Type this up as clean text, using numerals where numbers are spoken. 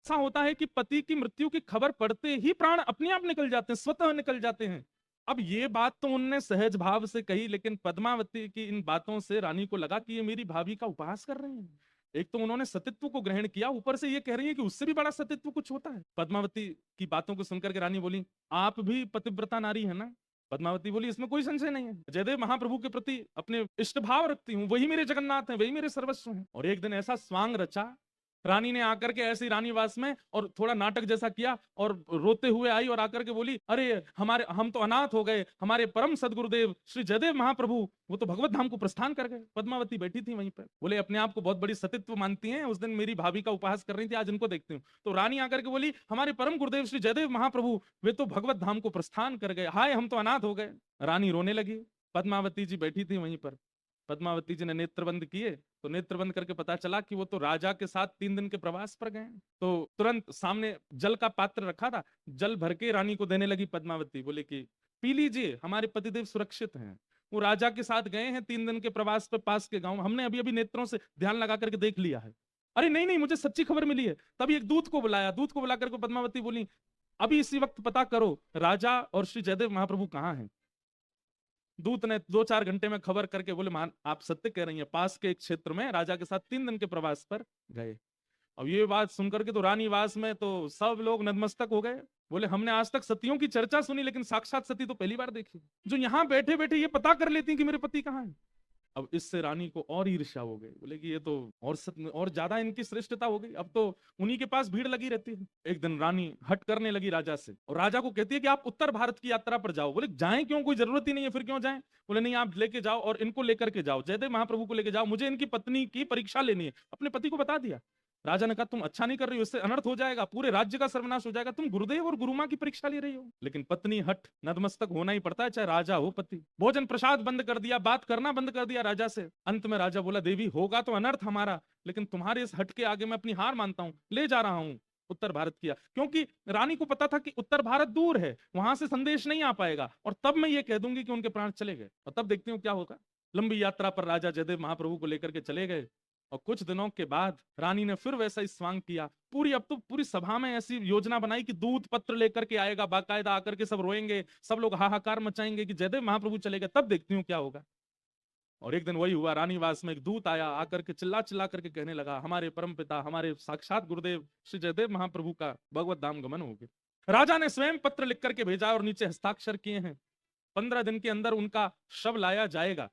ऐसा होता है कि पति की मृत्यु की खबर पड़ते ही प्राण अपने आप निकल जाते हैं, स्वतः निकल जाते हैं। अब ये बात तो उनने सहज भाव से कही, लेकिन पद्मावती की इन बातों से रानी को लगा कि ये मेरी भाभी का उपहास कर रहे हैं। एक तो उन्होंने सतीत्व को ग्रहण किया, ऊपर से ये कह रही है कि उससे भी बड़ा सतीत्व कुछ होता है। पद्मावती की बातों को सुनकर के रानी बोली, आप भी पतिव्रता नारी है ना? पद्मावती बोली, इसमें कोई संशय नहीं है, जयदेव महाप्रभु के प्रति अपने इष्ट भाव रखती हूँ, वही मेरे जगन्नाथ हैं, वही मेरे सर्वस्व हैं। और एक दिन ऐसा स्वांग रचा, रानी ने आकर के ऐसी रानीवास में और थोड़ा नाटक जैसा किया और रोते हुए आई और आकर के बोली, अरे हमारे हम तो अनाथ हो गए, हमारे परम सदगुरुदेव श्री जयदेव महाप्रभु वो तो भगवत धाम को प्रस्थान कर गए। पद्मावती बैठी थी वहीं पर, बोले अपने आप को बहुत बड़ी सतीत्व मानती हैं, उस दिन मेरी भाभी का उपहास कर रही थी, आज इनको देखती हूँ। तो रानी आकर के बोली, हमारे परम गुरुदेव श्री जयदेव महाप्रभु वे तो भगवत धाम को प्रस्थान कर गए, हाय हम तो अनाथ हो गए। रानी रोने लगी, पद्मावती जी बैठी थी वहीं पर। पद्मावती जी ने नेत्र बंद किए तो नेत्र बंद करके पता चला कि वो तो राजा के साथ 3 दिन के प्रवास पर गए। तो तुरंत सामने जल का पात्र रखा था, जल भर के रानी को देने लगी पद्मावती, बोले कि पी लीजिए, हमारे पतिदेव सुरक्षित हैं, वो राजा के साथ गए हैं 3 दिन के प्रवास पे पास के गांव, हमने अभी अभी नेत्रों से ध्यान लगा करके देख लिया है। अरे नहीं नहीं, मुझे सच्ची खबर मिली है। तभी एक दूत को बुलाया, दूत को बुला करके पद्मावती बोली, अभी इसी वक्त पता करो राजा और श्री जयदेव महाप्रभु कहाँ हैं। दूत ने 2-4 घंटे में खबर करके बोले, मान आप सत्य कह रही हैं, पास के एक क्षेत्र में राजा के साथ 3 दिन के प्रवास पर गए। अब ये बात सुनकर के तो रानीवास में तो सब लोग नतमस्तक हो गए, बोले हमने आज तक सतियों की चर्चा सुनी, लेकिन साक्षात सती तो पहली बार देखी, जो यहाँ बैठे बैठे ये पता कर लेती कि मेरे पति कहाँ है। अब इससे रानी को और ईर्ष्या हो गई, बोले कि ये तो और ज्यादा इनकी श्रेष्ठता हो गई, अब तो उन्हीं के पास भीड़ लगी रहती है। एक दिन रानी हट करने लगी राजा से और राजा को कहती है कि आप उत्तर भारत की यात्रा पर जाओ। बोले जाएं क्यों, कोई जरूरत ही नहीं है, फिर क्यों जाएं? बोले नहीं, आप लेके जाओ और इनको लेकर के जाओ, जयदेव महाप्रभु को लेके जाओ, मुझे इनकी पत्नी की परीक्षा लेनी है। अपने पति को बता दिया। राजा ने कहा तुम अच्छा नहीं कर रही हो, इससे अनर्थ हो जाएगा, पूरे राज्य का सर्वनाश हो जाएगा, तुम गुरुदेव और गुरुमां की परीक्षा ले रही हो। लेकिन पत्नी हट, नतमस्तक होना ही पड़ता है, चाहे राजा हो पति। भोजन प्रसाद बंद कर दिया, बात करना बंद कर दिया राजा से। अंत में राजा बोला, देवी होगा तो अनर्थ हमारा, लेकिन तुम्हारे इस हट के आगे मैं अपनी हार मानता हूं, ले जा रहा हूं उत्तर भारत किया। क्योंकि रानी को पता था कि उत्तर भारत दूर है, वहां से संदेश नहीं आ पाएगा, और तब मैं ये कह दूंगी कि उनके प्राण चले गए, और तब देखती हूँ क्या होगा। लंबी यात्रा पर राजा जयदेव महाप्रभु को लेकर के चले गए, और कुछ दिनों के बाद रानी ने फिर वैसा ही स्वांग किया। अब तो पूरी सभा में ऐसी योजना बनाई कि दूत पत्र लेकर के आएगा, बाकायदा आकर के सब रोएंगे, सब लोग हाहाकार मचाएंगे कि जयदेव महाप्रभु चले गए, तब देखती हूँ क्या होगा। और एक दिन वही हुआ, रानीवास में एक दूत आया, आकर के चिल्ला चिल्ला करके कहने लगा, हमारे परम पिता, हमारे साक्षात गुरुदेव श्री जयदेव महाप्रभु का भगवत धाम गमन हो गया। राजा ने स्वयं पत्र लिख करके भेजा और नीचे हस्ताक्षर किए हैं, 15 दिन के अंदर उनका शव लाया जाएगा।